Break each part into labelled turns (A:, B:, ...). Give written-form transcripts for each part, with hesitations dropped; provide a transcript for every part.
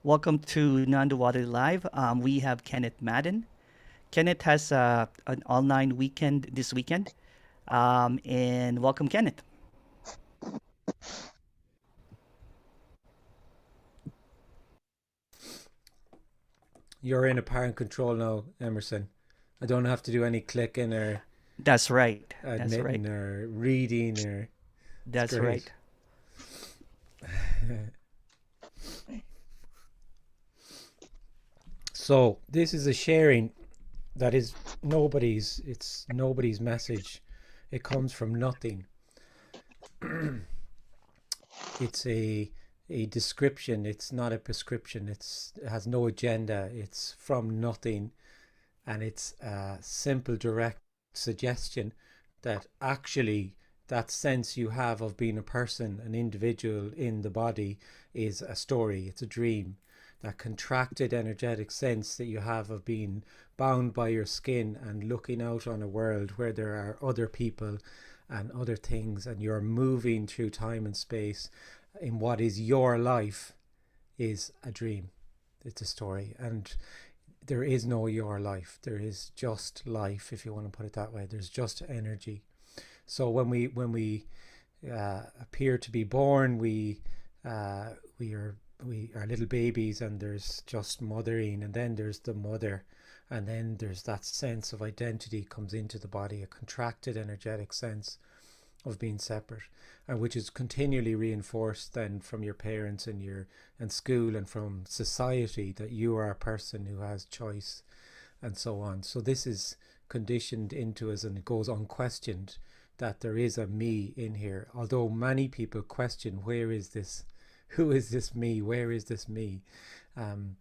A: Welcome to Non-Water Live. We have Kenneth Madden. Kenneth has an online weekend this weekend. And welcome, Kenneth.
B: You're in apparent control now, Emerson. I don't have to do any clicking or
A: That's right. That's
B: admitting
A: right.
B: or reading or it's
A: That's
B: great.
A: right.
B: So this is a sharing that is nobody's message. It comes from nothing. It's a description, it's not a prescription, it has no agenda, it's from nothing, and it's a simple direct suggestion that actually that sense you have of being a person, an individual in the body, is a story, it's a dream. That contracted energetic sense that you have of being bound by your skin and looking out on a world where there are other people and other things, and you're moving through time and space in what is your life, is a dream. It's a story. And there is no your life, there is just life, if you want to put it that way. There's just energy. So when we appear to be born, we are little babies, and there's just mothering, and then there's the mother, and then there's that sense of identity comes into the body, a contracted energetic sense of being separate, and which is continually reinforced then from your parents and your and school and from society, that you are a person who has choice and so on. So this is conditioned into us, and it goes unquestioned that there is a me in here, although many people question, where is this, who is this me, where is this me? um,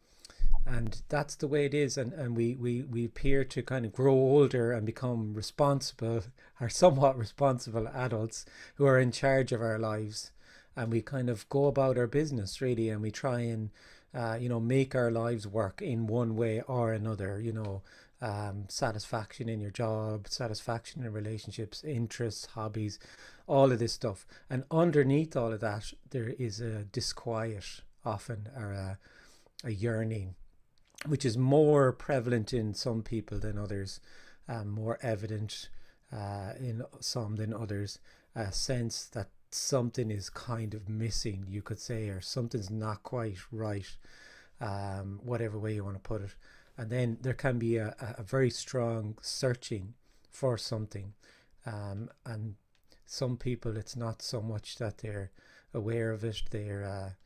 B: and that's the way it is. And we appear to kind of grow older and become responsible, or somewhat responsible adults who are in charge of our lives, and we kind of go about our business really, and we try and make our lives work in one way or another. Satisfaction in your job, satisfaction in relationships, interests, hobbies, all of this stuff. And underneath all of that, there is a disquiet often, or a yearning, which is more prevalent in some people than others, more evident in some than others. A sense that something is kind of missing, you could say, or something's not quite right, whatever way you want to put it. And then there can be a very strong searching for something. And some people, it's not so much that they're aware of it, they're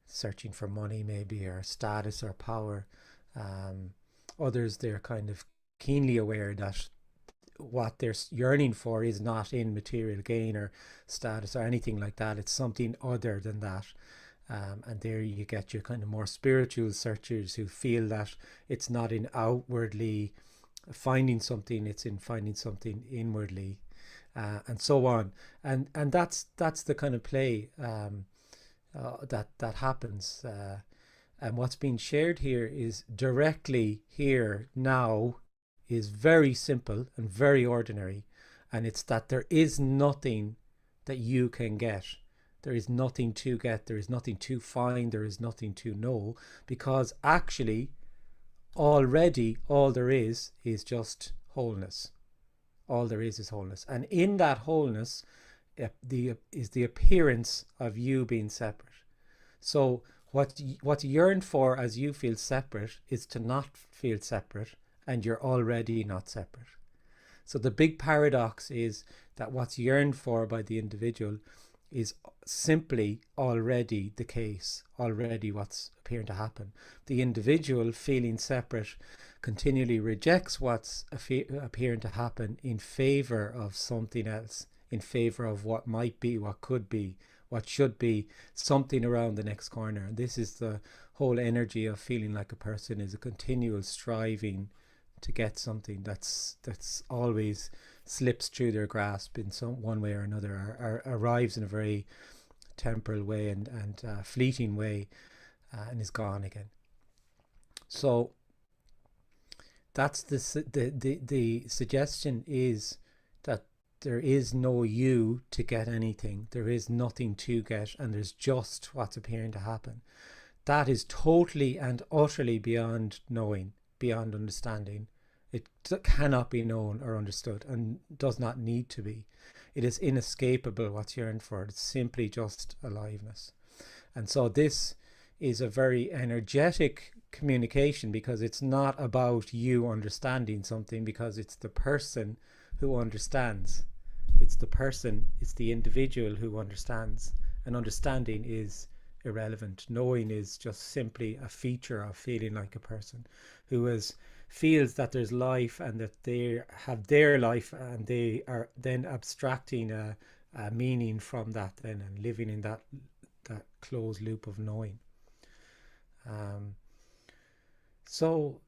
B: searching for money, maybe, or status or power. um, Others, they're kind of keenly aware that what they're yearning for is not in material gain or status or anything like that. It's something other than that. And there you get your kind of more spiritual searchers who feel that it's not in outwardly finding something, it's in finding something inwardly, and so on. And that's the kind of play that happens. And what's being shared here is directly here now, is very simple and very ordinary. And it's that there is nothing that you can get. There is nothing to get. There is nothing to find. There is nothing to know. Because actually, already, all there is just wholeness. All there is wholeness. And in that wholeness, is the appearance of you being separate. So what's yearned for as you feel separate is to not feel separate, and you're already not separate. So the big paradox is that what's yearned for by the individual is simply already the case, already what's appearing to happen. The individual feeling separate continually rejects what's appearing to happen in favor of something else, in favor of what might be, what could be, what should be, something around the next corner. And this is the whole energy of feeling like a person, is a continual striving to get something that's always slips through their grasp in some one way or another, or arrives in a very temporal way and fleeting way, and is gone again. So that's the suggestion, is that there is no you to get anything, there is nothing to get, and there's just what's appearing to happen. that is totally and utterly beyond knowing, beyond understanding. It cannot be known or understood and does not need to be. It is inescapable what's yearned for. It's simply just aliveness. And so this is a very energetic communication, because it's not about you understanding something, because it's the person who understands. It's the person, it's the individual who understands. And understanding is irrelevant. Knowing is just simply a feature of feeling like a person who feels that there's life and that they have their life, and they are then abstracting a meaning from that then, and living in that closed loop of knowing. So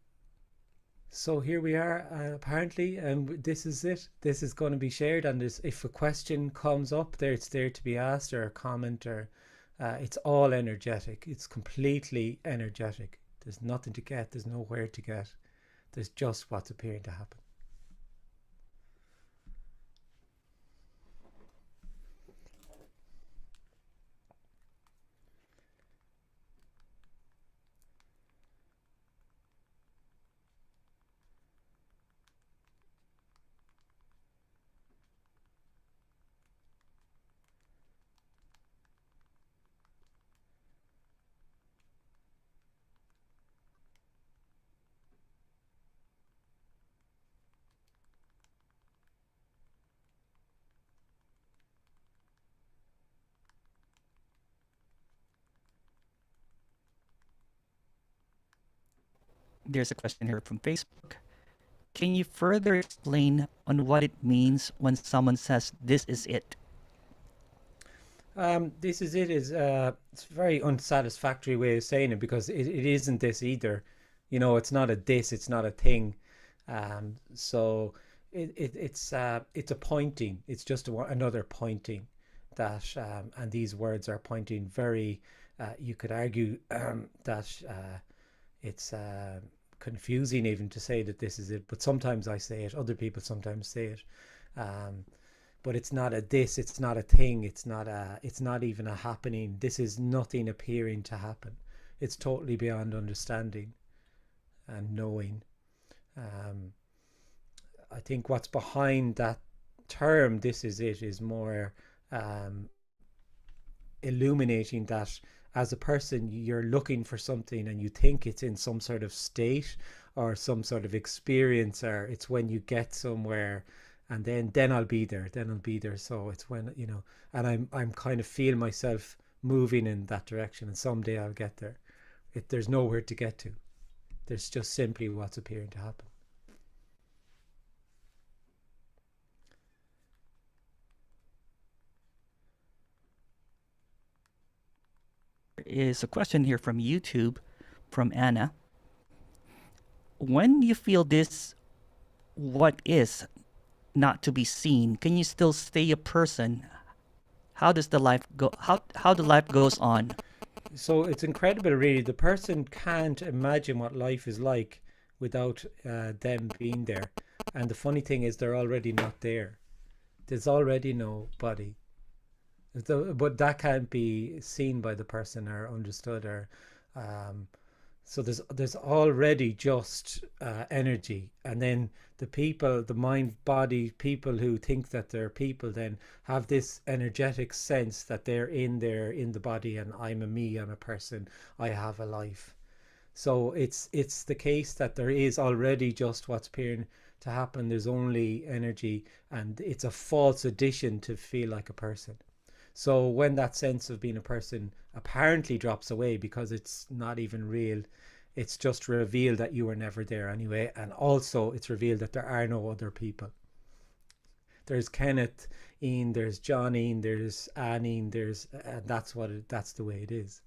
B: so here we are, apparently, and this is it. This is going to be shared, and if a question comes up there, it's there to be asked, or a comment, or it's all energetic. It's completely energetic. There's nothing to get. There's nowhere to get. There's just what's appearing to happen.
A: There's a question here from Facebook. Can you further explain on what it means when someone says this is it?
B: This is it is it's a very unsatisfactory way of saying it, because it isn't this either. It's not a this, it's not a thing. So it's a pointing. It's just another pointing that, and these words are pointing very. You could argue that it's confusing even to say that this is it, but sometimes I say it. Other people sometimes say it. Um, but it's not a this, it's not a thing, it's not even a happening. This is nothing appearing to happen. It's totally beyond understanding and knowing. um, I think what's behind that term, this is it, is more um, illuminating that as a person you're looking for something and you think it's in some sort of state or some sort of experience, or it's when you get somewhere, and then I'll be there. So it's when, and I'm kind of feel myself moving in that direction, and someday I'll get there. There's nowhere to get to. There's just simply what's appearing to happen.
A: There is a question here from YouTube from Anna. When you feel this, what is not to be seen, can you still stay a person? How does the life go? How the life goes on?
B: So it's incredible, really. The person can't imagine what life is like without them being there. And the funny thing is, they're already not there. There's already no body. But that can't be seen by the person or understood, or um, so there's already just energy. And then the mind body people who think that they're people, then have this energetic sense that they're in there in the body, and I'm a me, I'm a person, I have a life. So it's the case that there is already just what's appearing to happen. There's only energy, and it's a false addition to feel like a person. So when that sense of being a person apparently drops away because it's not even real, it's just revealed that you were never there anyway. And also it's revealed that there are no other people. There's Kenneth, Ian, there's Johnny, there's Annie, that's the way it is.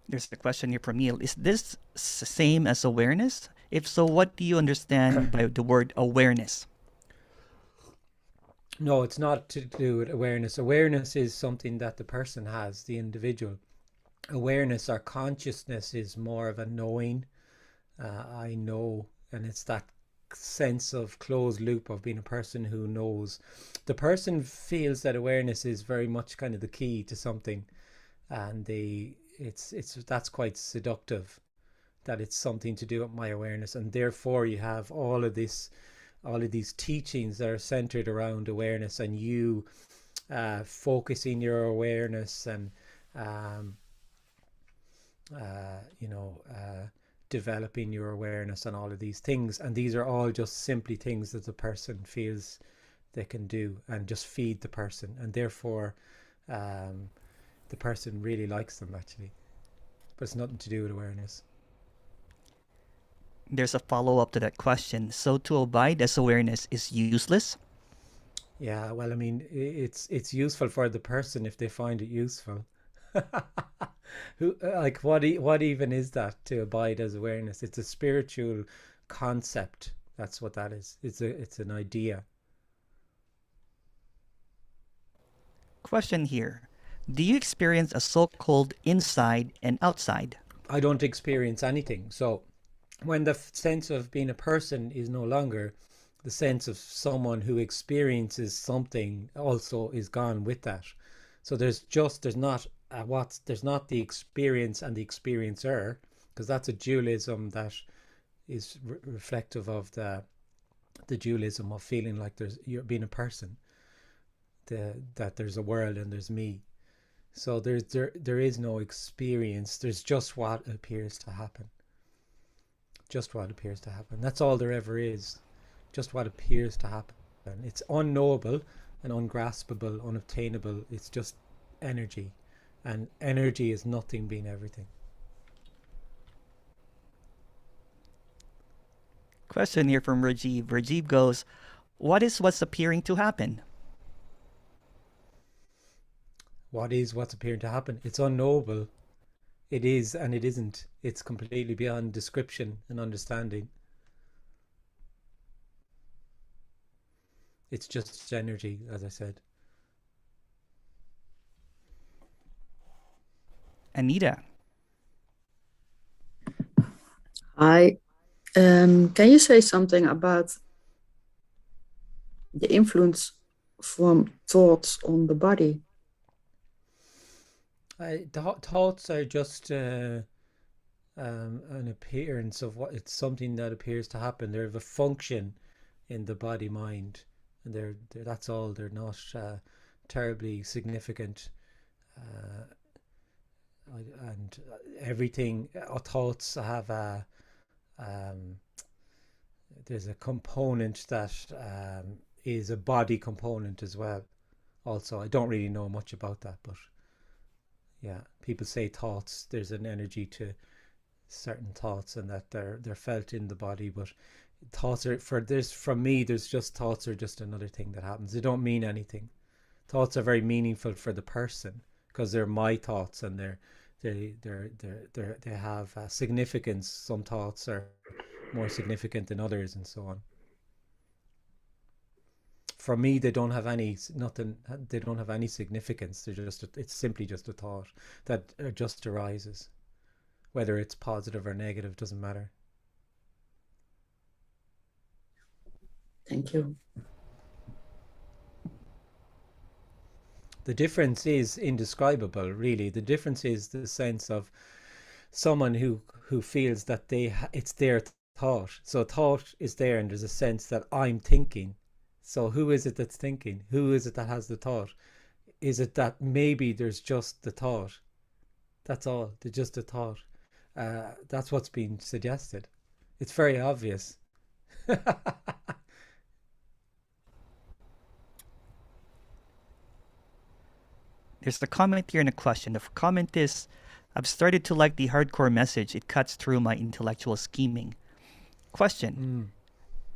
A: There's a question here from Neil. Is this same as awareness? If so, what do you understand by the word awareness?
B: No, it's not to do with awareness. Awareness is something that the person has, the individual. Awareness or consciousness is more of a knowing. I know, and it's that sense of closed loop of being a person who knows. The person feels that awareness is very much kind of the key to something. and it's that's quite seductive, that it's something to do with my awareness, and therefore you have all of these teachings that are centered around awareness, and you focusing your awareness, and um, you know, developing your awareness and all of these things. And these are all just simply things that the person feels they can do and just feed the person. And therefore, um, the person really likes them actually. But it's nothing to do with awareness.
A: There's a follow up to that question. So to abide as awareness is useless?
B: Yeah, well, I mean, it's useful for the person if they find it useful. Who like what even is that, to abide as awareness? It's a spiritual concept. That's what that is. It's an idea.
A: Question here. Do you experience a so called inside and outside?
B: I don't experience anything. So when the sense of being a person is no longer, the sense of someone who experiences something also is gone with that. So there's not there's not the experience and the experiencer, because that's a dualism that is reflective of the dualism of feeling like there's you're being a person, that there's a world and there's me. So there is no experience. There's just what appears to happen. Just what appears to happen. That's all there ever is. Just what appears to happen. It's unknowable and ungraspable, unobtainable. It's just energy. And energy is nothing being everything.
A: Question here from Rajiv. Rajiv goes, what is what's appearing to happen?
B: What is what's appearing to happen? It's unknowable. It is and it isn't. It's completely beyond description and understanding. It's just energy, as I said.
A: Anita.
C: Hi. Can you say something about the influence from thoughts on the body?
B: Thoughts are just an appearance of what, it's something that appears to happen. They have a function in the body mind, and that's all. They're not terribly significant. Uh, and everything, thoughts have a um, there's a component that is a body component as well. Also, I don't really know much about that, but yeah, people say thoughts. There's an energy to certain thoughts, and that they're felt in the body. But thoughts are for this. From me, there's just thoughts are just another thing that happens. They don't mean anything. Thoughts are very meaningful for the person because they're my thoughts, and they have significance. Some thoughts are more significant than others, and so on. For me, they don't have any nothing. They don't have any significance. They're just it's simply just a thought that just arises. Whether it's positive or negative doesn't matter.
C: Thank you.
B: The difference is indescribable, really. The difference is the sense of someone who feels that it's their thought. So thought is there, and there's a sense that I'm thinking. So who is it that's thinking? Who is it that has the thought? Is it that maybe there's just the thought? That's all. There's just a thought. That's what's being suggested. It's very obvious.
A: There's a comment here and a question. The comment is, I've started to like the hardcore message. It cuts through my intellectual scheming. Question.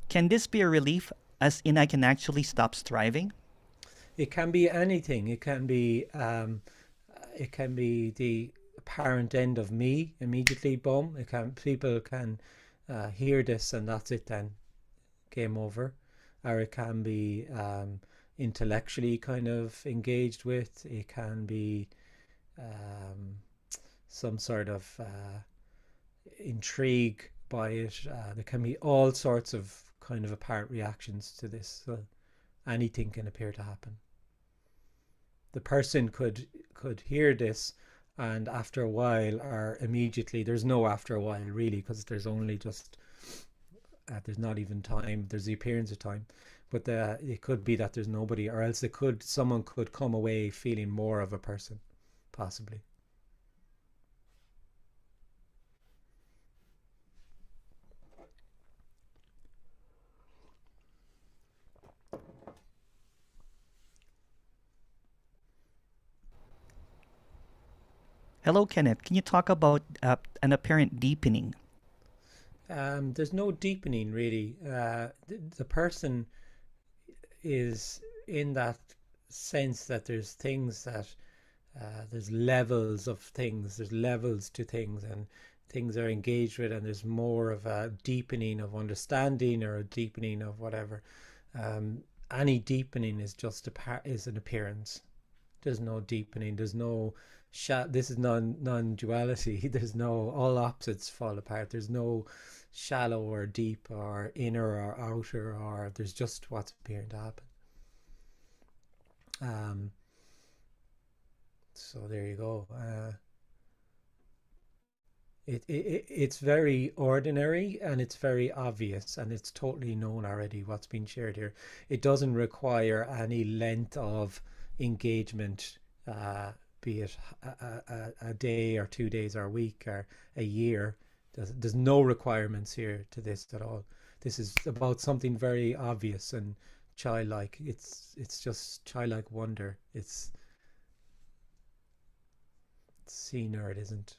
A: Can this be a relief, as in I can actually stop striving?
B: It can be anything. It can be the apparent end of me immediately. Boom. People can hear this and that's it. Then game over. Or it can be intellectually kind of engaged with. It can be um, some sort of intrigue by it. There can be all sorts of kind of apparent reactions to this. So anything can appear to happen. The person could hear this and after a while, or immediately, there's no after a while really, because there's only just there's not even time, there's the appearance of time, but it could be that there's nobody, or else someone could come away feeling more of a person, possibly.
A: Hello, Kenneth. Can you talk about an apparent deepening?
B: There's no deepening really. The person is in that sense that there's things that there's levels of things, there's levels to things, and things are engaged with, and there's more of a deepening of understanding or a deepening of whatever. Any deepening is just is an appearance. There's no deepening. There's no this is non-duality. There's no, all opposites fall apart. There's no shallow or deep or inner or outer, or there's just what's appearing to happen. So there you go. It's very ordinary, and it's very obvious, and it's totally known already what's been shared here. It doesn't require any length of engagement, be it a day or 2 days or a week or a year. There's no requirements here to this at all. This is about something very obvious and childlike. It's just childlike wonder. It's seen or it isn't.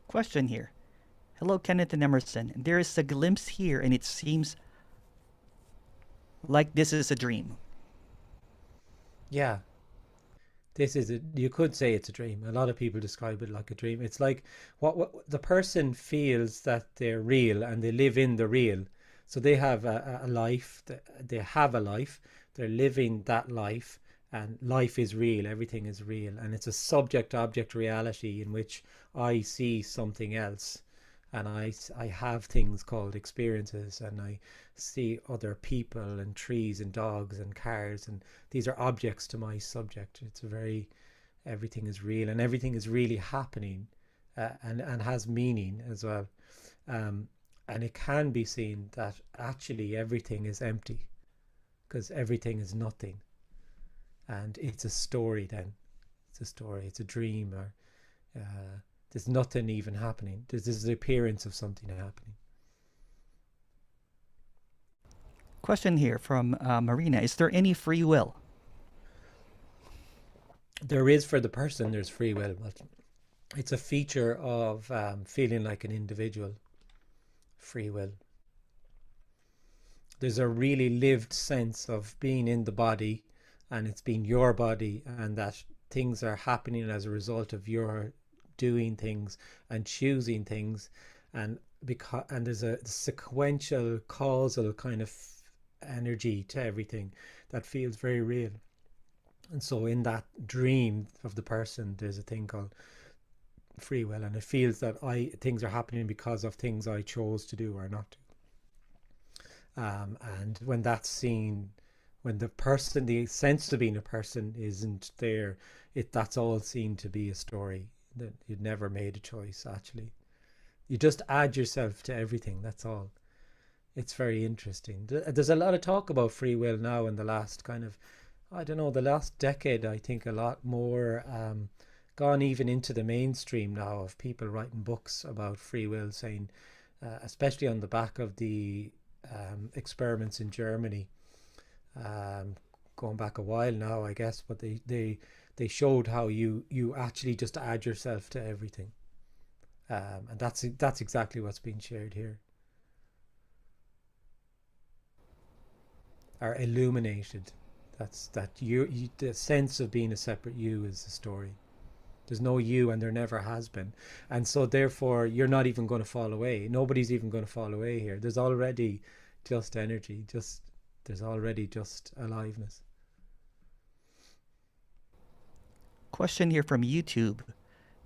A: Question here. Hello, Kenneth and Emerson. There is a glimpse here, and it seems like this is a dream.
B: Yeah, this is you could say it's a dream. A lot of people describe it like a dream. It's like what the person feels that they're real and they live in the real. So they have a life, they have a life, they're living that life, and life is real, everything is real, and it's a subject object reality in which I see something else, and I have things called experiences, and I see other people and trees and dogs and cars, and these are objects to my subject. It's very, everything is real, and everything is really happening, and has meaning as well. And it can be seen that actually everything is empty, because everything is nothing, and it's a story. Then it's a story, it's a dream, or there's nothing even happening. There's the appearance of something happening.
A: Question here from Marina. Is there any free will?
B: There is, for the person, there's free will, but it's a feature of feeling like an individual. Free will. There's a really lived sense of being in the body, and it's being your body, and that things are happening as a result of your doing things and choosing things, and there's a sequential causal kind of energy to everything that feels very real. And so in that dream of the person, there's a thing called free will, and it feels that things are happening because of things I chose to do or not to. And when that's seen, when the sense of being a person isn't there, that's all seen to be a story, that you'd never made a choice. Actually, you just add yourself to everything, that's all. It's very interesting. There's a lot of talk about free will now in the last kind of, I don't know, the last decade. I think a lot more gone even into the mainstream now, of people writing books about free will, saying, especially on the back of the experiments in Germany, going back a while now, I guess, but they showed how you actually just add yourself to everything, and that's exactly what's being shared here, or illuminated. That's the sense of being a separate you is the story. There's no you, and there never has been, and so therefore you're not even going to fall away. Nobody's even going to fall away here. There's already just energy, there's already just aliveness.
A: Question here from YouTube.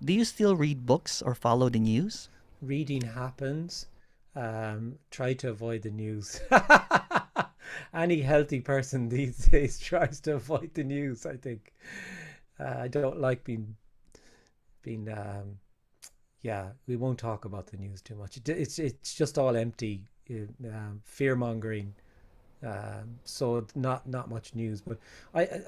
A: Do you still read books or follow the news?
B: Reading happens. Try to avoid the news. Any healthy person these days tries to avoid the news, I think. I don't like being yeah, we won't talk about the news too much. It's just all empty, fear mongering. So not much news, but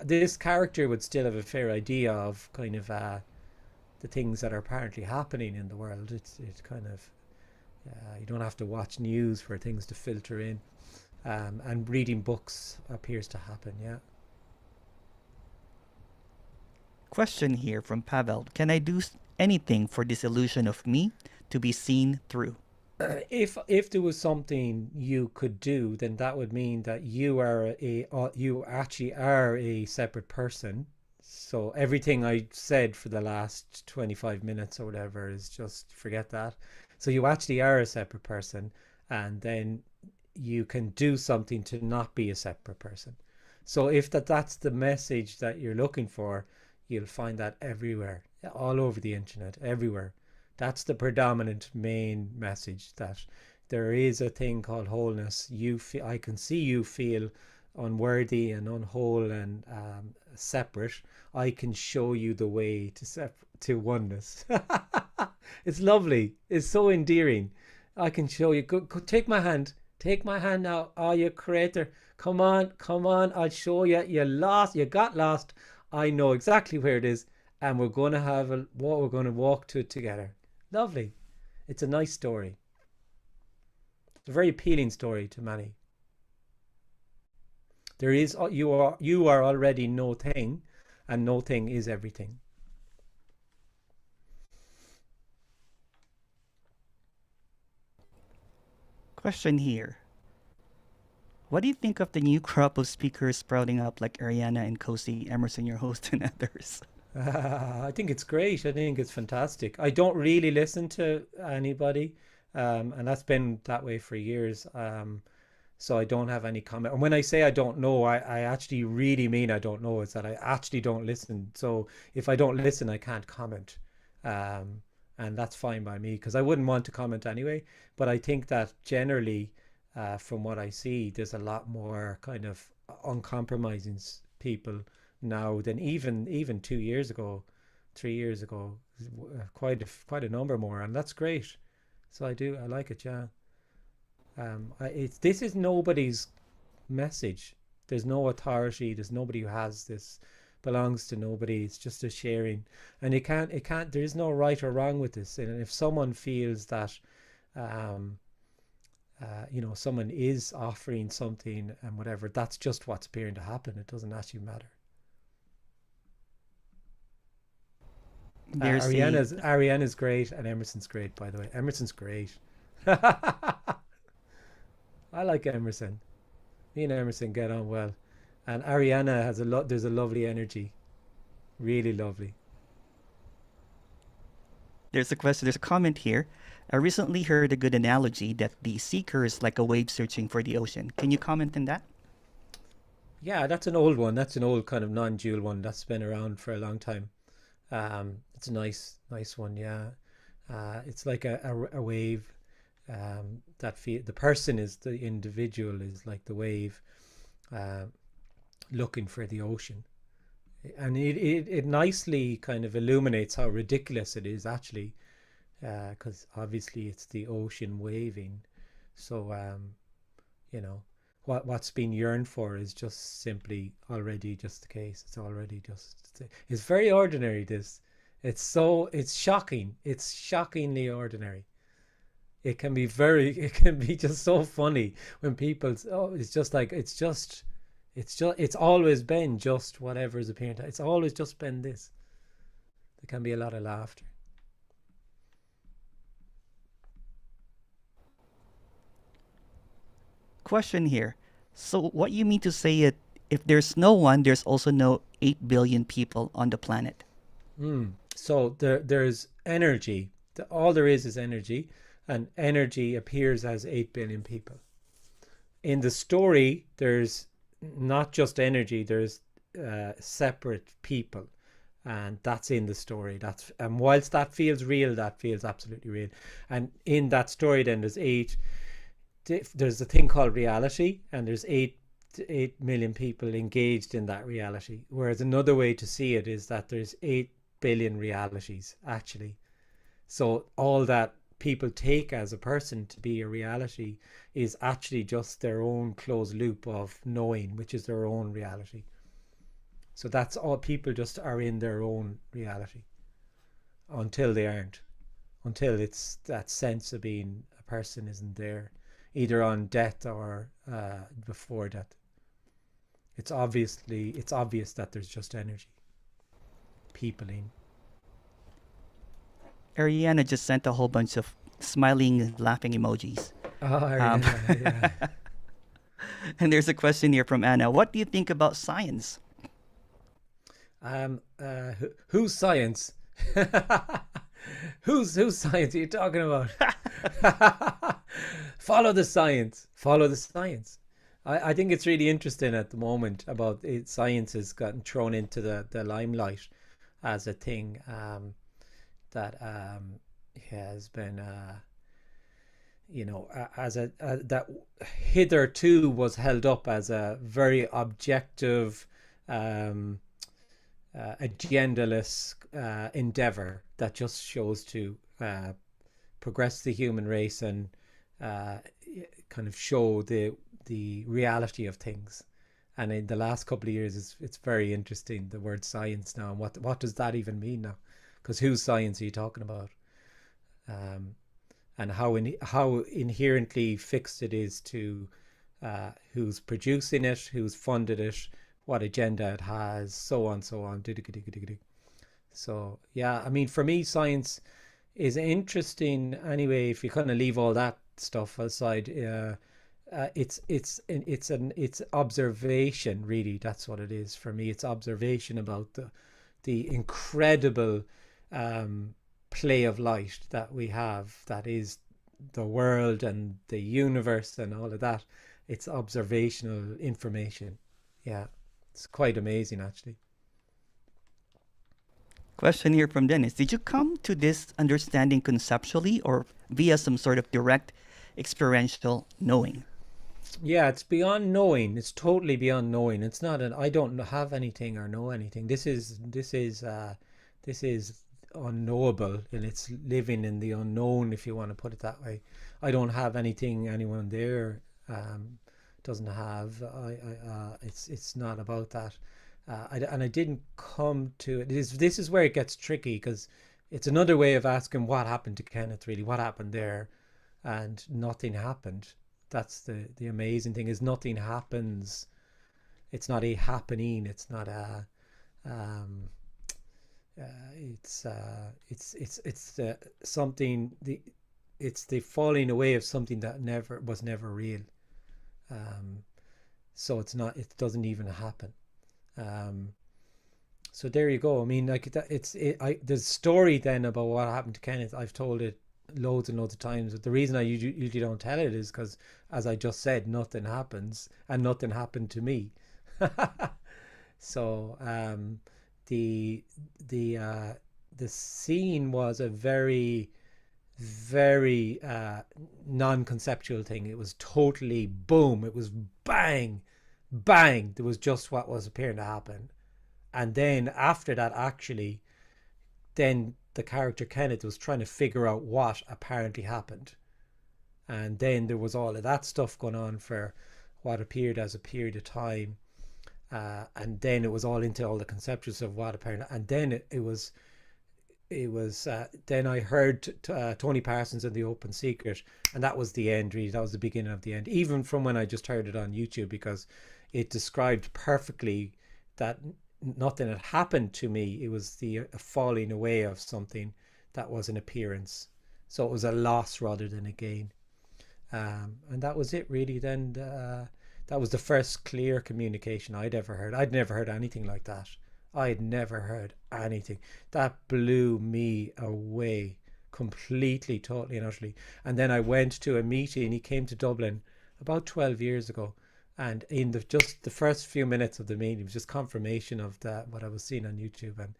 B: this character would still have a fair idea of kind of the things that are apparently happening in the world. It's kind of you don't have to watch news for things to filter in, and reading books appears to happen. Yeah.
A: Question here from Pavel. Can I do anything for this illusion of me to be seen through?
B: If there was something you could do, then that would mean that you actually are a separate person. So everything I said for the last 25 minutes or whatever is just forget that. So you actually are a separate person, and then you can do something to not be a separate person. So if that's the message that you're looking for, you'll find that everywhere, all over the internet, everywhere. That's the predominant main message, that there is a thing called wholeness. I can see you feel unworthy and unwhole and separate. I can show you the way to oneness. It's lovely. It's so endearing. I can show you. Go, take my hand. Take my hand now. Oh, you creator. Come on, come on. I'll show you. You lost. You got lost. I know exactly where it is, and we're going to have we're going to walk to it together. Lovely. It's a nice story. It's a very appealing story to many. There is you are already no thing, and no thing is everything.
A: Question here. What do you think of the new crop of speakers sprouting up like Ariana and Kosi, Emerson, your host, and others?
B: I think it's great. I think it's fantastic. I don't really listen to anybody, and that's been that way for years. So I don't have any comment. And when I say I don't know, I actually really mean I don't know. It's that I actually don't listen. So if I don't listen, I can't comment. And that's fine by me, because I wouldn't want to comment anyway. But I think that generally, from what I see, there's a lot more kind of uncompromising people now than even 2 years ago, 3 years ago. Quite a number more, and that's great. So I like it. Yeah. This is nobody's message. There's no authority. There's nobody who has this. Belongs to nobody. It's just a sharing, and it can't. There is no right or wrong with this. And if someone feels that, someone is offering something and whatever, that's just what's appearing to happen. It doesn't actually matter. Ariana's great, and Emerson's great, by the way. Emerson's great. I like Emerson. Me and Emerson get on well. And Ariana has there's a lovely energy. Really lovely.
A: There's a comment here. I recently heard a good analogy that the seeker is like a wave searching for the ocean. Can you comment on that?
B: Yeah, that's an old one. That's an old kind of non-dual one that's been around for a long time. It's a nice one. Yeah. It's like a wave. The person is the individual, is like the wave, looking for the ocean, and it nicely kind of illuminates how ridiculous it is actually, because obviously it's the ocean waving. So what's being yearned for is just simply already just the case. It's very ordinary. It's shocking. It's shockingly ordinary. It can be just so funny when people, it's always been just whatever is appearing. It's always just been this. There can be a lot of laughter.
A: Question here. So what you mean to say it, if there's no one, there's also no 8 billion people on the planet?
B: So there's energy. All there is energy, and energy appears as 8 billion people. In the story, there's not just energy, there's separate people, and that's in the story. And whilst that feels real, that feels absolutely real. And in that story, then there's a thing called reality, and there's 8 8 million people engaged in that reality. Whereas another way to see it is that there's 8 billion realities, actually. So all that people take as a person to be a reality is actually just their own closed loop of knowing, which is their own reality. So that's all. People just are in their own reality until they aren't, until it's that sense of being a person isn't there, either on death or before death. It's obvious that there's just energy peopling.
A: Ariana just sent a whole bunch of smiling, laughing emojis.
B: Oh,
A: Um,
B: yeah.
A: and there's a question here from Anna. What do you think about science?
B: Whose science? Whose science are you talking about? Follow the science. Follow the science. I think it's really interesting at the moment about it. Science has gotten thrown into the limelight as a thing that has been, as that hitherto was held up as a very objective, agendaless endeavor that just shows to progress the human race and kind of show the reality of things. And in the last couple of years, it's very interesting, the word science now, and what does that even mean now? Because whose science are you talking about? And how inherently fixed it is to who's producing it, who's funded it, what agenda it has, so on, so on. So yeah, I mean, for me, science is interesting anyway. If you kind of leave all that stuff aside, it's observation, really. That's what it is for me. It's observation about the incredible play of light that we have, that is the world and the universe and all of that. It's observational information. Yeah, it's quite amazing, actually.
A: Question here from Dennis. Did you come to this understanding conceptually or via some sort of direct experiential knowing?
B: Yeah, it's beyond knowing. It's totally beyond knowing. It's not I don't have anything or know anything. This is unknowable, and it's living in the unknown, if you want to put it that way. I don't have anything anyone there doesn't have. It's not about that. I didn't come to it. This is where it gets tricky, because it's another way of asking what happened to Kenneth, really. What happened there? And nothing happened. That's the amazing thing, is nothing happens. It's not a happening. It's not a it's something, it's the falling away of something that was never real. So it doesn't even happen. So there you go. I mean, like the story then about what happened to Kenneth, I've told it loads and loads of times, but the reason I usually don't tell it is because, as I just said, nothing happens, and nothing happened to me. So the scene was a very, very non-conceptual thing. It was totally boom. It was bang, bang. There was just what was appearing to happen. And then after that, actually, then the character Kenneth was trying to figure out what apparently happened. And then there was all of that stuff going on for what appeared as a period of time. And then it was all into all the conceptions of what apparently, and then it was then I heard Tony Parsons and the Open Secret, and that was the end, really. That was the beginning of the end, even from when I just heard it on YouTube, because it described perfectly that nothing had happened to me. It was the falling away of something that was an appearance. So it was a loss rather than a gain. And that was it, really. Then that was the first clear communication I'd ever heard. I'd never heard anything like that. I'd never heard anything. That blew me away completely, totally and utterly. And then I went to a meeting. He came to Dublin about 12 years ago. And in just the first few minutes of the meeting, it was just confirmation of what I was seeing on YouTube. And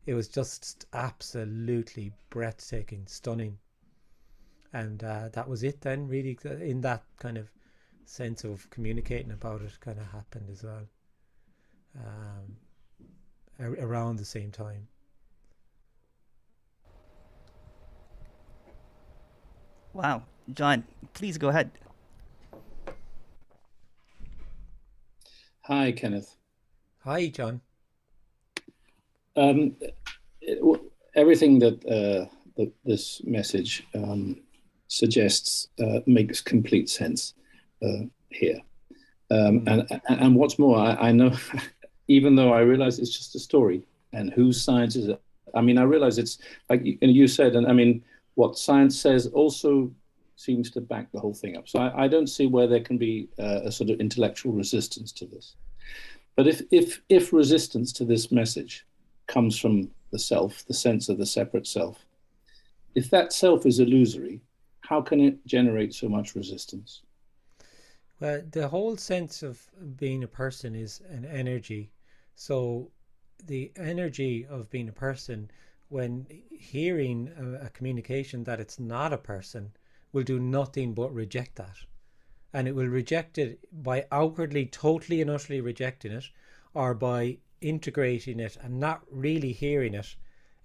B: it was just absolutely breathtaking, stunning. And that was it then, really, in that kind of sense of communicating about it kind of happened as well, around the same time.
A: Wow. John, please go ahead.
D: Hi, Kenneth.
B: Hi, John.
D: Everything that this message suggests makes complete sense here. And what's more, I know, even though I realize it's just a story, and whose science is it? I mean, I realize it's like you said, and I mean, what science says also seems to back the whole thing up. So I don't see where there can be a sort of intellectual resistance to this. But if resistance to this message comes from the self, the sense of the separate self, if that self is illusory, how can it generate so much resistance?
B: Well, the whole sense of being a person is an energy. So the energy of being a person, when hearing a communication that it's not a person, will do nothing but reject that. And it will reject it by outwardly, totally and utterly rejecting it, or by integrating it and not really hearing it,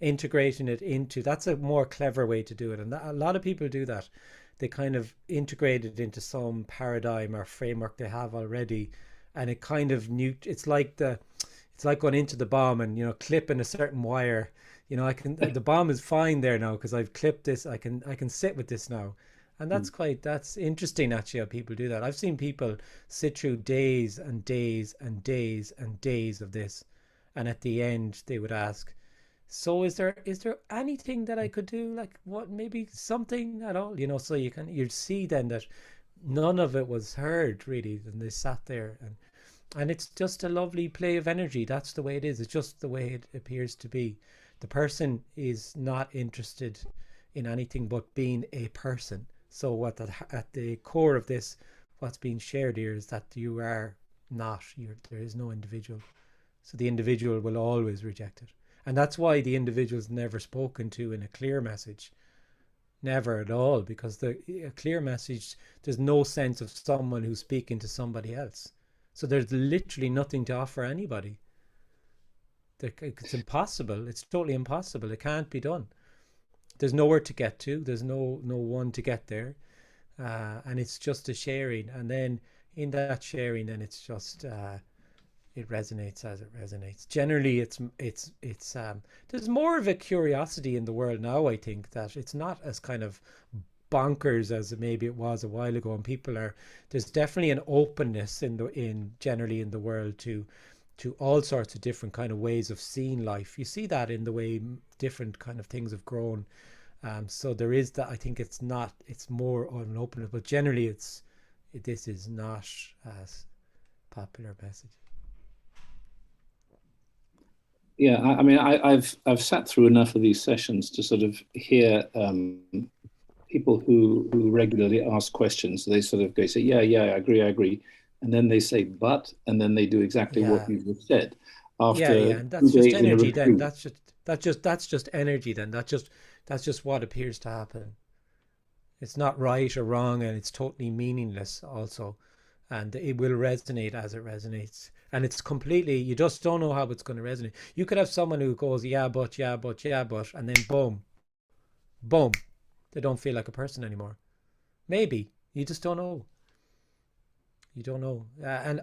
B: integrating it into, that's a more clever way to do it. And a lot of people do that. They kind of integrate it into some paradigm or framework they have already, and it kind of it's like going into the bomb and clipping a certain wire. The bomb is fine there now because I've clipped this. I can sit with this now. And that's interesting actually how people do that. I've seen people sit through days and days and days and days of this, and at the end they would ask, so is there anything that I could do, like what, maybe something at all, so you'd see then that none of it was heard really, and they sat there, and it's just a lovely play of energy. That's the way it is. It's just the way it appears to be. The person is not interested in anything but being a person. So at the core of this, what's being shared here is that you are not, there is no individual. So the individual will always reject it. And that's why the individual is never spoken to in a clear message. Never at all, because a clear message, there's no sense of someone who's speaking to somebody else. So there's literally nothing to offer anybody. It's impossible. It's totally impossible. It can't be done. There's nowhere to get to. There's no one to get there, and it's just a sharing. And then in that sharing, then it's just it resonates as it resonates. Generally, it's there's more of a curiosity in the world now. I think that it's not as kind of bonkers as maybe it was a while ago, and there's definitely an openness generally in the world to all sorts of different kind of ways of seeing life. You see that in the way different kind of things have grown. So there is that. I think it's more on an openness, but generally this is not as popular message.
D: Yeah, I mean, I've sat through enough of these sessions to sort of hear people who regularly ask questions. They sort of say, yeah, I agree. And then they say, but, and then they do exactly what you just said. After
B: and that's just energy. Then that's just energy. Then that's just what appears to happen. It's not right or wrong, and it's totally meaningless also, and it will resonate as it resonates. And it's completely, you just don't know how it's going to resonate. You could have someone who goes, yeah, but, and then boom, they don't feel like a person anymore. Maybe you just don't know. You don't know, and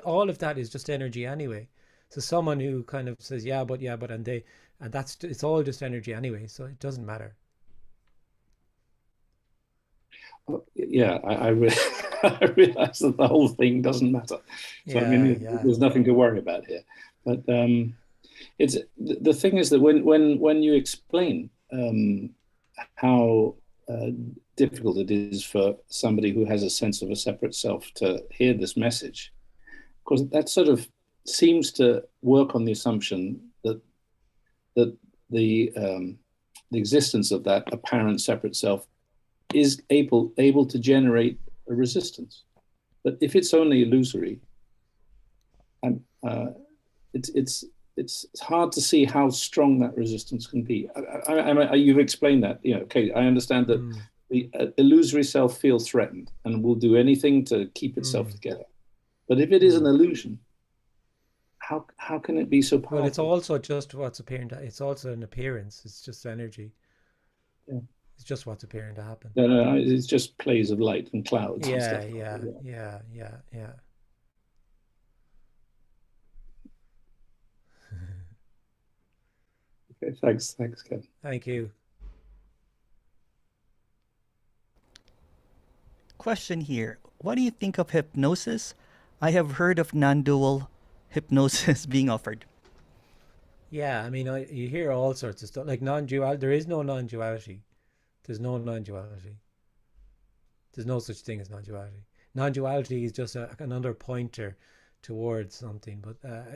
B: all of that is just energy anyway. So someone who kind of says yeah but, and it's all just energy anyway, so it doesn't matter.
D: Yeah, I realize that the whole thing doesn't matter. So I mean, there's nothing to worry about here. But it's the thing is that when you explain how difficult it is for somebody who has a sense of a separate self to hear this message, because that sort of seems to work on the assumption that the existence of that apparent separate self is able to generate a resistance. But if it's only illusory, it's hard to see how strong that resistance can be. You've explained that. Okay, I understand that the illusory self feels threatened and will do anything to keep itself together. But if it is an illusion, how can it be so powerful?
B: Well, it's also just what's appearing to, it's also an appearance. It's just energy.
D: Yeah.
B: It's just what's appearing to happen.
D: No, it's just plays of light and clouds and
B: Yeah,
D: stuff.
B: yeah.
D: Okay, thanks, Ken.
B: Thank you.
A: Question here. What do you think of hypnosis? I have heard of non-dual hypnosis being offered.
B: Yeah, I mean, you hear all sorts of stuff like non-dual. There is no non-duality. There's no non-duality. There's no such thing as non-duality. Non-duality is just another pointer towards something.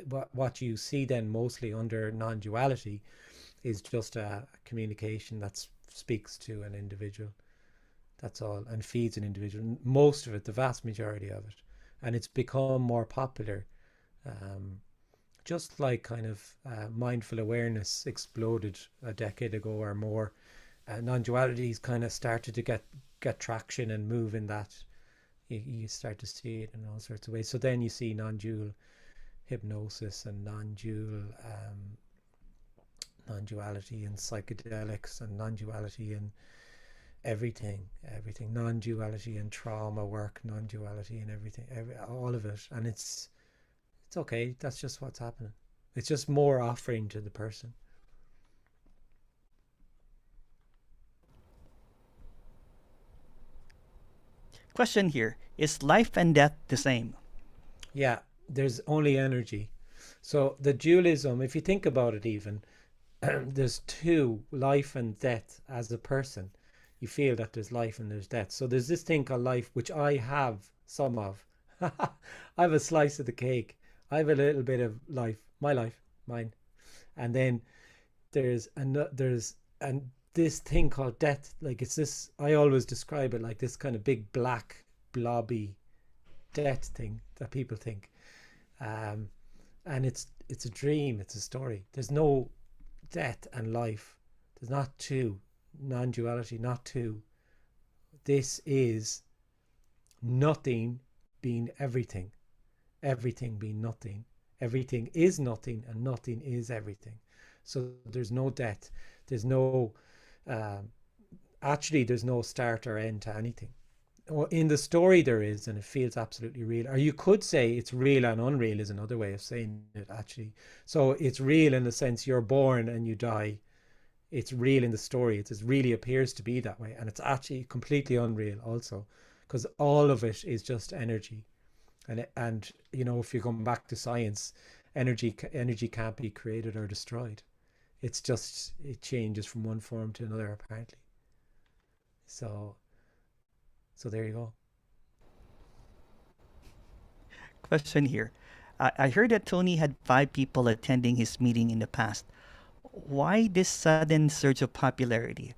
B: But what you see then mostly under non-duality is just a communication that speaks to an individual. That's all, and feeds an individual. Most of it, the vast majority of it, and it's become more popular. Just like kind of mindful awareness exploded a decade ago or more, non-duality's kind of started to get traction and move in that. You start to see it in all sorts of ways. So then you see non-dual hypnosis and non-duality in psychedelics and non-duality in everything, non-duality in trauma work, non-duality in everything, all of it. And it's okay. That's just what's happening. It's just more offering to the person.
A: Question here. Is life and death the same?
B: Yeah, there's only energy. So the dualism, if you think about it even, there's two, life and death. As a person, you feel that there's life and there's death. So there's this thing called life, which I have some of. I have a slice of the cake. I have a little bit of life, mine. And then there's this thing called death. Like it's this, I always describe it like this kind of big black blobby death thing that people think. And it's a dream, it's a story. There's no death and life. There's not two. Non-duality, not two. This is nothing being everything. Everything being nothing. Everything is nothing and nothing is everything. So there's no death. There's no actually there's no start or end to anything. Or in the story there is, and it feels absolutely real. Or you could say it's real and unreal is another way of saying it, actually. So it's real in the sense you're born and you die. It's real in the story. It really appears to be that way, and it's actually completely unreal also, because all of it is just energy. And you know, if you come back to science, energy can't be created or destroyed. It's just, it changes from one form to another apparently. So there you go.
A: Question here. I heard that Tony had 5 people attending his meeting in the past. Why this sudden surge of popularity?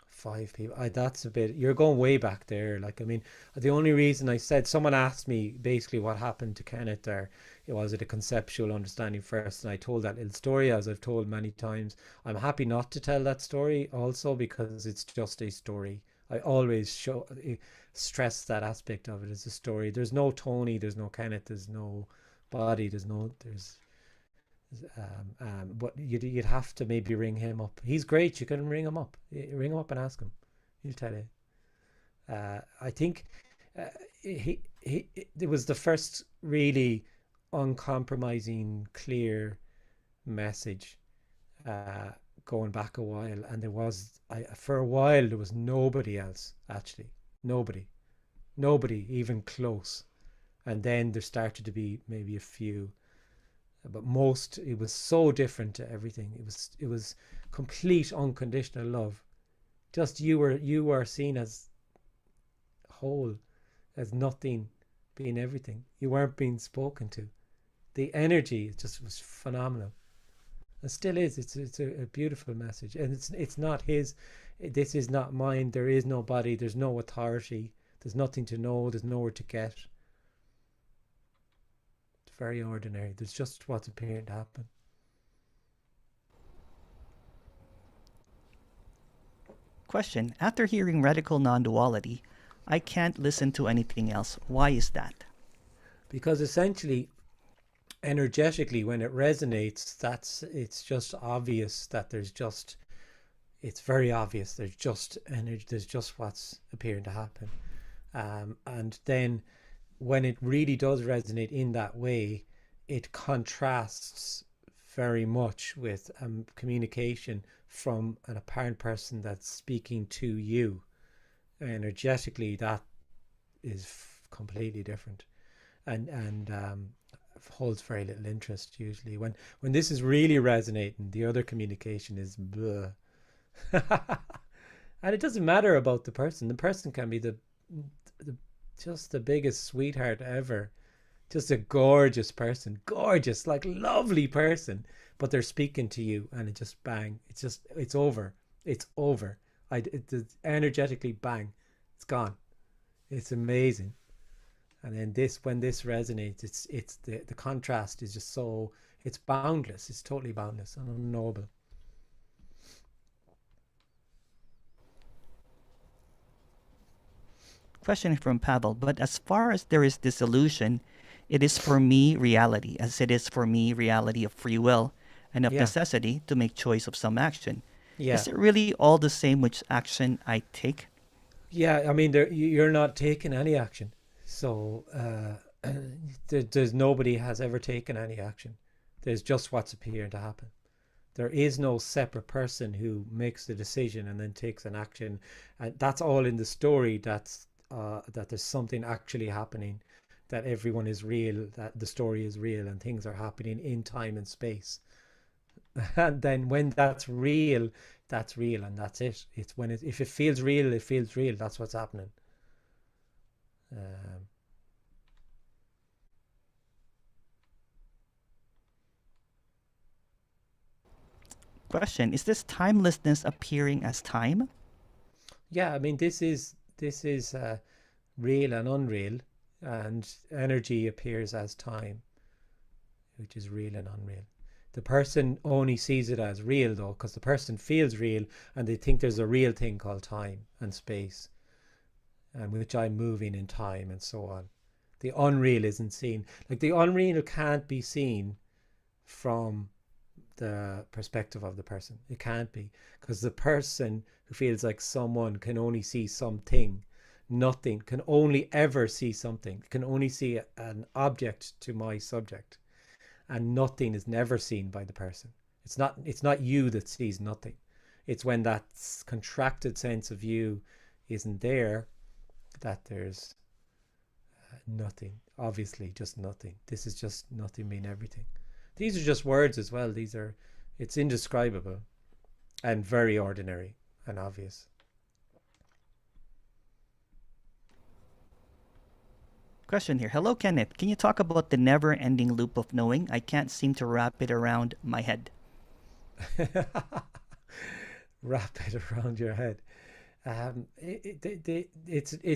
B: 5 people. That's a bit, you're going way back there. Like, I mean, the only reason I said, someone asked me basically what happened to Kenneth there. Was it a conceptual understanding first? And I told that little story, as I've told many times. I'm happy not to tell that story also, because it's just a story. I always stress that aspect of it as a story. There's no Tony, there's no Kenneth, there's no body, but you'd have to maybe ring him up. He's great. You can ring him up. Ring him up and ask him. He'll tell you. I think it was the first really uncompromising, clear message. Going back a while, and for a while there was nobody else, actually. Nobody even close. And then there started to be maybe a few, but most, it was so different to everything. It was complete unconditional love. Just you were seen as whole, as nothing being everything. You weren't being spoken to. The energy just was phenomenal. It still is. It's a beautiful message, and it's not his. This is not mine. There is no body. There's no authority. There's nothing to know. There's nowhere to get. It's very ordinary. There's just what's appearing to happen.
A: Question: after hearing radical non-duality, I can't listen to anything else. Why is that?
B: Because essentially, energetically, when it resonates, it's just obvious that it's very obvious. There's just energy. There's just what's appearing to happen. And then when it really does resonate in that way, it contrasts very much with communication from an apparent person that's speaking to you. Energetically, that is completely different, and holds very little interest usually. When this is really resonating, the other communication is bleh. And it doesn't matter about the person. The person can be the just the biggest sweetheart ever, just a gorgeous person, gorgeous, like lovely person, but they're speaking to you, and it just bang, it's over. It's energetically bang, it's gone. It's amazing. And then when this resonates, it's the contrast is just so, it's boundless. It's totally boundless and unknowable.
A: Question from Pavel: but as far as there is this illusion, it is for me reality, as it is for me reality of free will and of
B: Yeah.
A: necessity to make choice of some action.
B: Yeah.
A: Is it really all the same which action I take?
B: Yeah, I mean, you're not taking any action. So there's nobody has ever taken any action. There's just what's appearing to happen. There is no separate person who makes the decision and then takes an action. And that's all in the story. That there's something actually happening, that everyone is real, that the story is real, and things are happening in time and space. And then when that's real, and that's it. It's when if it feels real, it feels real. That's what's happening.
A: Question: is this timelessness appearing as time?
B: Yeah, I mean, this is real and unreal, and energy appears as time, which is real and unreal. The person only sees it as real, though, because the person feels real, and they think there's a real thing called time and space, and which I'm moving in time and so on. The unreal isn't seen. Like, the unreal can't be seen from the perspective of the person. It can't be, because the person who feels like someone can only see something. Nothing can only ever see something, can only see an object to my subject, and nothing is never seen by the person. It's not you that sees nothing. It's when that contracted sense of you isn't there that there's nothing. Obviously, just nothing. This is just nothing mean everything. These are just words as well. It's indescribable and very ordinary and obvious.
A: Question here. Hello, Kenneth. Can you talk about the never-ending loop of knowing? I can't seem to wrap it around my head.
B: Wrap it around your head.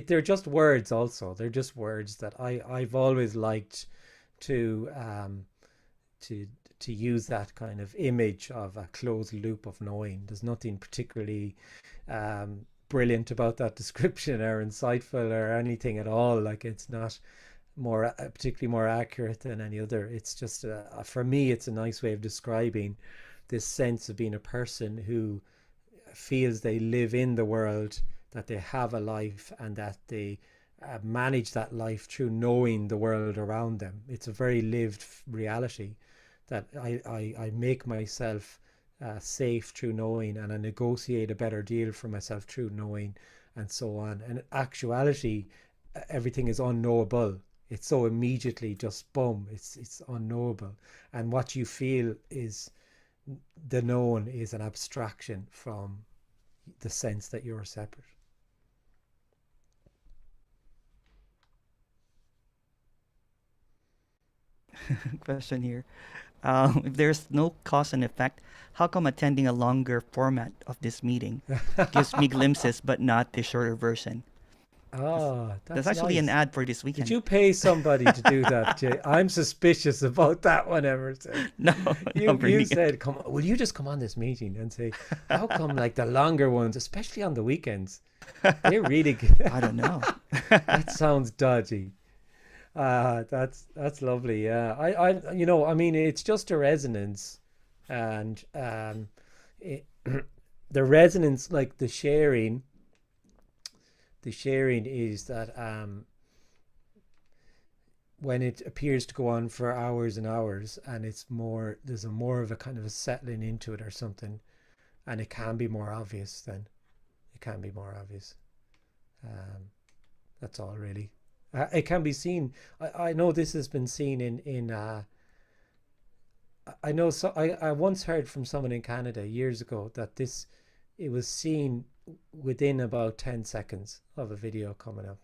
B: They're just words. Also, they're just words that I've always liked to use that kind of image of a closed loop of knowing. There's nothing particularly brilliant about that description or insightful or anything at all. Like, it's not particularly more accurate than any other. It's just for me, it's a nice way of describing this sense of being a person who feels they live in the world, that they have a life, and that they manage that life through knowing the world around them. It's a very lived reality, that I make myself safe through knowing, and I negotiate a better deal for myself through knowing, and so on. And in actuality, everything is unknowable. It's so immediately just boom, it's unknowable. And what you feel is the known is an abstraction from the sense that you're separate.
A: Question here. If there's no cause and effect, how come attending a longer format of this meeting gives me glimpses but not the shorter version?
B: Oh,
A: That's
B: that's
A: actually an
B: nice.
A: ad for this
B: Did
A: weekend.
B: you pay somebody to do that, Jay? I'm suspicious about that one, Emerson.
A: No, no,
B: You
A: Bernie.
B: said, "Come on, will you just come on this meeting and say, how come like the longer ones, especially on the weekends, they're really good."
A: I don't know.
B: That sounds dodgy. That's lovely. Yeah, I mean, it's just a resonance, and it, the resonance, like the sharing is that when it appears to go on for hours and hours, and there's more of a kind of a settling into it or something, and it can be more obvious then. It can be more obvious. That's all really. It can be seen. I know this has been seen in I know, so I once heard from someone in Canada years ago that it was seen within about 10 seconds of a video coming up.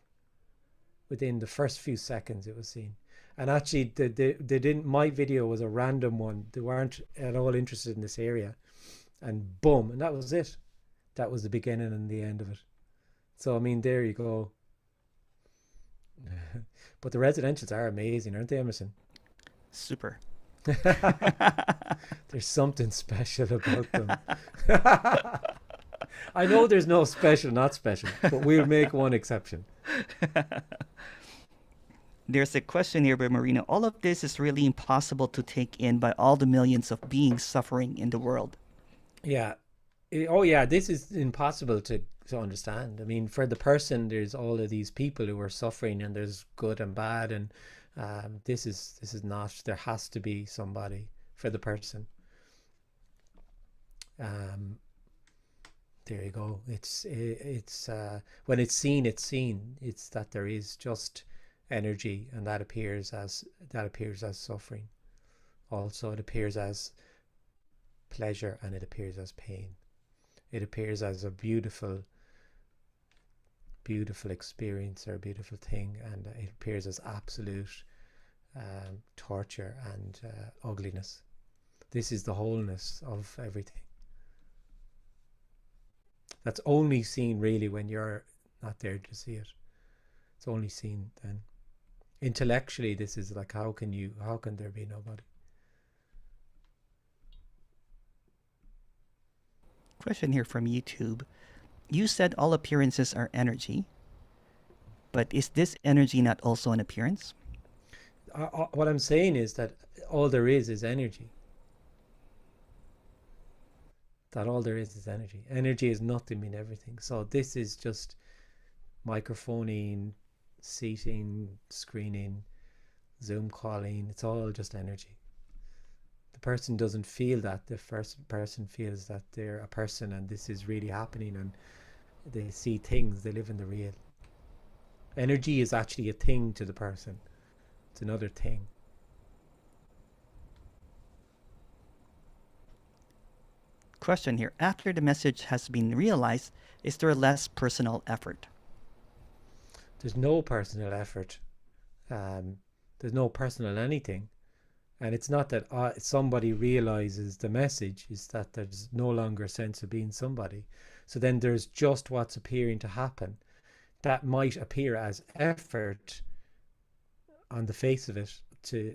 B: Within the first few seconds it was seen. And actually they didn't, my video was a random one. They weren't at all interested in this area. And boom, and that was it. That was the beginning and the end of it. So I mean, there you go. But the residentials are amazing, aren't they, Emerson?
A: Super.
B: There's something special about them. I know there's no special, not special, but we'll make one exception.
A: There's a question here by Marina. All of this is really impossible to take in by all the millions of beings suffering in the world.
B: Yeah. Oh, yeah. This is impossible to understand. I mean, for the person, there's all of these people who are suffering, and there's good and bad, and this is not. There has to be somebody for the person. There you go. It's when it's seen, it's seen. It's that there is just energy, and that appears as suffering. Also, it appears as pleasure, and it appears as pain. It appears as a beautiful experience or a beautiful thing, and it appears as absolute torture and ugliness. This is the wholeness of everything. That's only seen really when you're not there to see it. It's only seen then. Intellectually, this is like, how can there be nobody?
A: Question here from YouTube. You said all appearances are energy, but is this energy not also an appearance?
B: What I'm saying is that all there is energy. That all there is energy. Energy is nothing mean everything. So this is just microphoning, seating, screening, Zoom calling. It's all just energy. The person doesn't feel that. The first person feels that they're a person and this is really happening, and they see things, they live in the real. Energy is actually a thing to the person. It's another thing.
A: Question here. After the message has been realized, is there less personal effort?
B: There's no personal effort. There's no personal anything. And it's not that somebody realizes the message, is that there's no longer a sense of being somebody. So then there's just what's appearing to happen. That might appear as effort on the face of it to,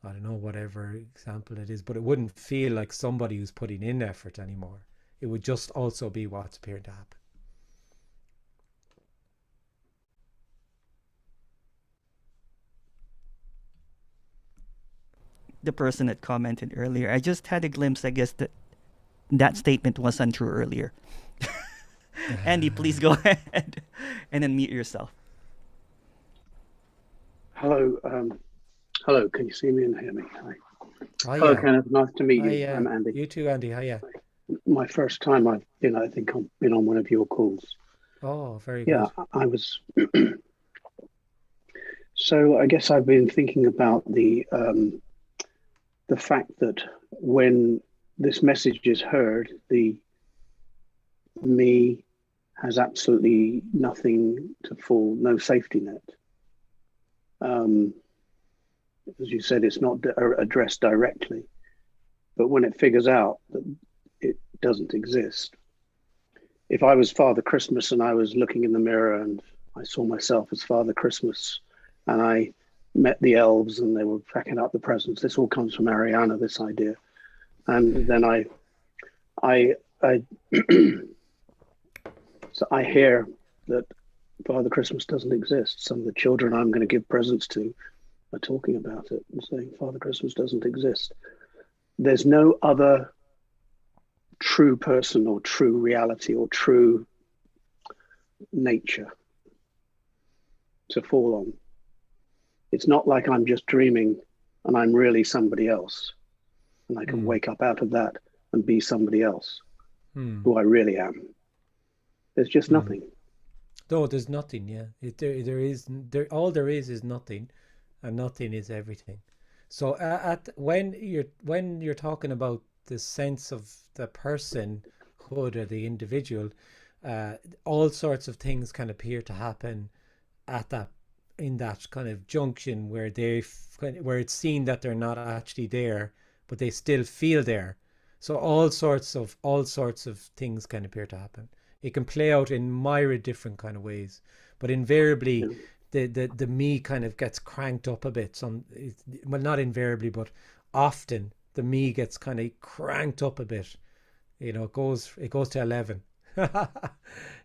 B: I don't know, whatever example it is, but it wouldn't feel like somebody who's putting in effort anymore. It would just also be what's appearing to happen.
A: The person that commented earlier, I just had a glimpse, I guess, that statement was untrue earlier. Andy, please go ahead and unmute yourself.
E: Hello, hello. Can you see me and hear me? Hi.
B: Hiya.
E: Hello, Kenneth. Nice to meet you.
B: Hiya.
E: I'm Andy.
B: You too, Andy. Hiya.
E: My first time I think I've been on one of your calls.
B: Oh, very
E: Yeah,
B: good.
E: I was. So I guess I've been thinking about the fact that when this message is heard, the me has absolutely nothing to fall, no safety net. As you said, it's not addressed directly, but when it figures out that it doesn't exist, if I was Father Christmas and I was looking in the mirror and I saw myself as Father Christmas and I met the elves and they were packing up the presents. This all comes from Ariana, this idea. And then I so I hear that Father Christmas doesn't exist. Some of the children I'm going to give presents to are talking about it and saying Father Christmas doesn't exist. There's no other true person or true reality or true nature to fall on. It's not like I'm just dreaming and I'm really somebody else and I can wake up out of that and be somebody else who I really am. There's just nothing.
B: No, there's nothing. Yeah, all there is nothing, and nothing is everything. So when you're talking about the sense of the personhood or the individual, all sorts of things can appear to happen in that kind of junction where where it's seen that they're not actually there, but they still feel there. So all sorts of things can appear to happen. It can play out in myriad different kind of ways, but invariably the me kind of gets cranked up a bit. Well, not invariably, but often the me gets kind of cranked up a bit. You know, it goes to 11.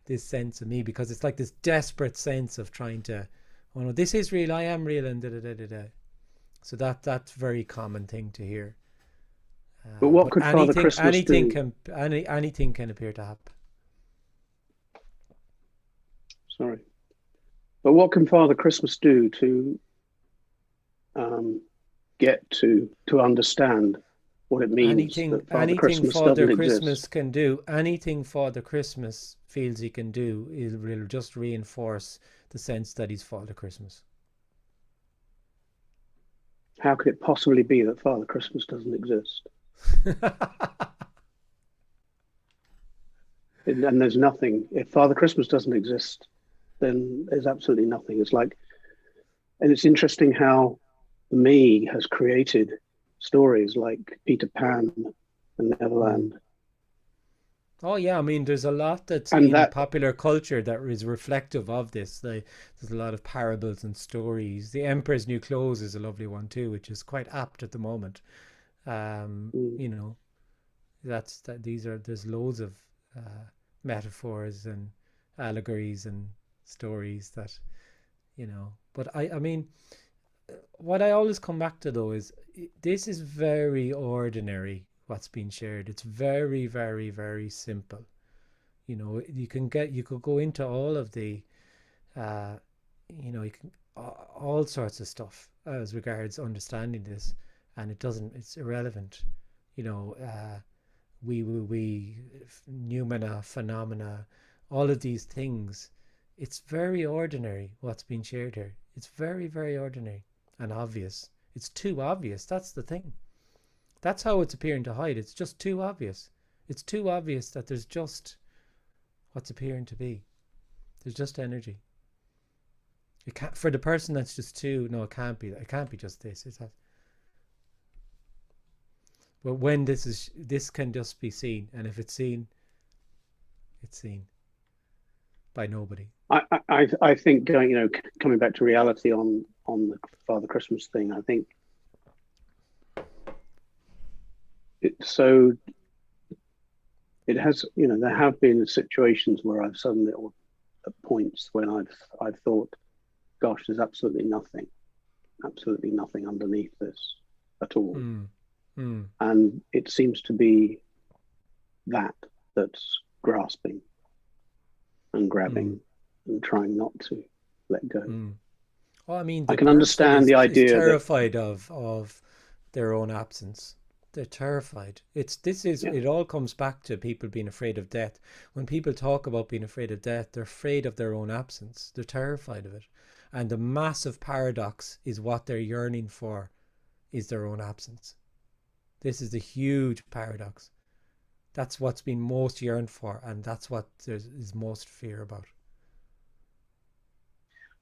B: This sense of me, because it's like this desperate sense of trying to, oh no, this is real, I am real, and da da da da da. So that's very common thing to hear.
E: But what could Father Christmas do?
B: Anything can appear to happen.
E: Sorry. But what can Father Christmas do to get to understand what it means that Father Christmas doesn't exist?
B: Can do, anything Father Christmas feels he can do will just reinforce the sense that he's Father Christmas.
E: How could it possibly be that Father Christmas doesn't exist? And there's nothing. If Father Christmas doesn't exist, then there's absolutely nothing. It's like, and it's interesting how me has created stories like Peter Pan and Neverland.
B: Oh yeah, I mean, there's a lot that's in popular culture that is reflective of this. There's a lot of parables and stories. The Emperor's New Clothes is a lovely one too, which is quite apt at the moment. You know, there's loads of metaphors and allegories and stories that, you know. But I mean, what I always come back to though is this is very ordinary. What's being shared, it's very, very, very simple. You know, you could go into all of the you know, you can all sorts of stuff as regards understanding this, and it's irrelevant. You know, we noumena, phenomena, all of these things, it's very ordinary what's being shared here. It's very, very ordinary and obvious. It's too obvious. That's the thing. That's how it's appearing to hide. It's just too obvious. It's too obvious that there's just what's appearing to be. There's just energy. It can't, for the person that's just too, no, it can't be. It can't be just this. It's that. But when this can just be seen, and if it's seen by nobody.
E: I think coming back to reality on the Father Christmas thing, I think it has, there have been situations where I've suddenly, or at points when I've thought, gosh, there's absolutely nothing underneath this at all. And it seems to be that's grasping and grabbing and trying not to let go.
B: Well, I mean,
E: I can understand the idea
B: terrified of their own absence. They're terrified. It all comes back to people being afraid of death. When people talk about being afraid of death, they're afraid of their own absence. They're terrified of it. And the massive paradox is what they're yearning for is their own absence. This is the huge paradox. That's what's been most yearned for, and that's what there is most fear about.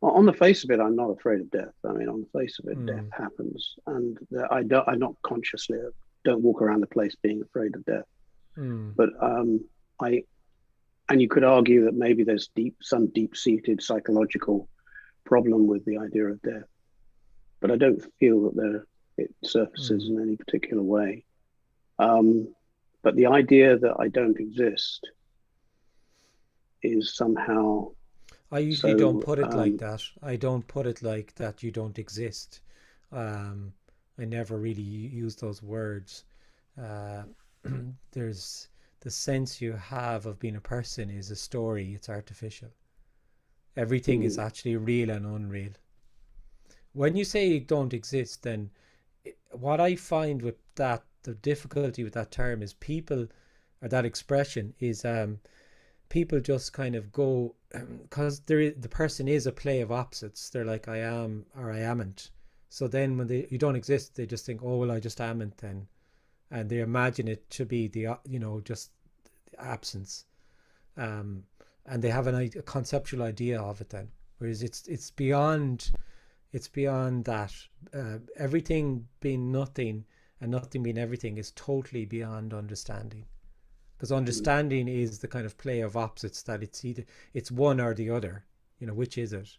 E: On the face of it, I'm not afraid of death. I mean, on the face of it, death happens, and I'm not consciously, don't walk around the place being afraid of death. But and you could argue that maybe there's some deep-seated psychological problem with the idea of death, but I don't feel that it surfaces in any particular way. But the idea that I don't exist is somehow.
B: I usually don't put it like
E: um,
B: that. I don't put it like that you don't exist. I never really use those words. There's the sense you have of being a person is a story, it's artificial. Everything is actually real and unreal. When you say don't exist, then what I find with that, the difficulty with that term is people, or that expression is people just kind of go, because the person is a play of opposites. They're like, I am or I amn't. So then when you don't exist, they just think, oh, well, I just amn't then. And they imagine it to be the, just absence. And they have a conceptual idea of it then. Whereas it's beyond that. Everything being nothing and nothing being everything is totally beyond understanding. Because understanding is the kind of play of opposites, that it's one or the other. Which is it?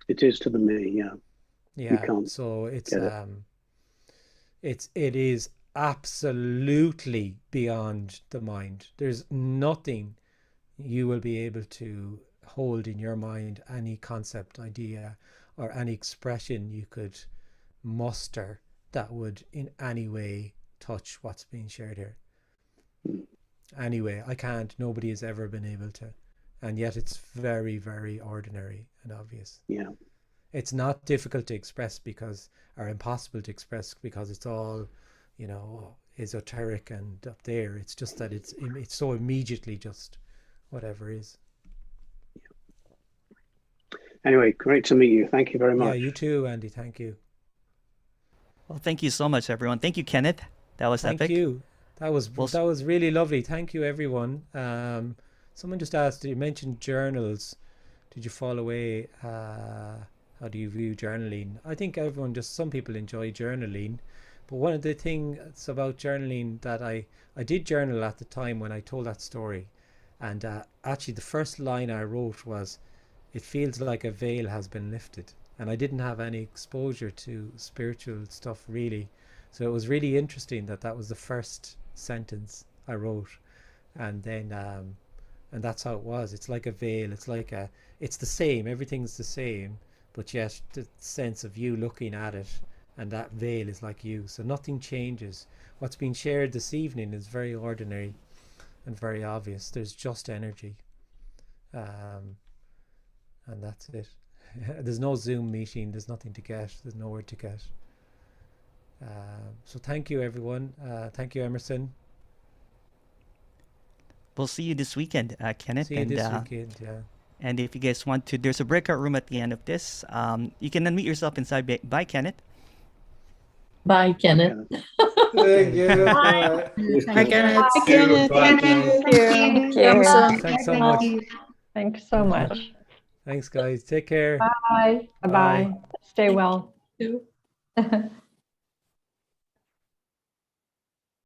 E: It is to the me, yeah.
B: Yeah. So it is absolutely beyond the mind. There's nothing you will be able to hold in your mind, any concept, idea, or any expression you could muster that would in any way touch what's being shared here. Anyway, I can't. Nobody has ever been able to. And yet it's very, very ordinary and obvious.
E: Yeah.
B: It's not difficult to express or impossible to express because it's all, esoteric and up there. It's just that it's so immediately just whatever is.
E: Anyway, great to meet you. Thank you very much.
B: Yeah, you too, Andy. Thank you.
A: Well, thank you so much, everyone. Thank you, Kenneth. That was epic.
B: Thank you. That was really lovely. Thank you, everyone. Someone just asked, you mentioned journals. Did you fall away? How do you view journaling? I think some people enjoy journaling. But one of the things about journaling that I did journal at the time when I told that story. And actually the first line I wrote was, it feels like a veil has been lifted. And I didn't have any exposure to spiritual stuff really. So it was really interesting that was the first sentence I wrote. And then, and that's how it was. It's like a veil. It's the same. Everything's the same. But yet the sense of you looking at it, and that veil is like you. So nothing changes. What's being shared this evening is very ordinary and very obvious. There's just energy. And that's it. There's no Zoom meeting. There's nothing to get. There's nowhere to get. So thank you, everyone. Thank you, Emerson.
A: We'll see you this weekend, Kenneth.
B: See you this weekend, yeah.
A: And if you guys want to, there's a breakout room at the end of this. You can unmute yourself inside. Bye, Kenneth.
F: Bye, Kenneth.
G: Thank you.
F: Bye.
C: Hi, Kenneth.
G: Hi, Kenneth.
F: Thank you.
B: Thanks so much.
F: Thanks so much.
B: Thanks, guys. Take care.
F: Bye. Bye. Stay well.
C: You.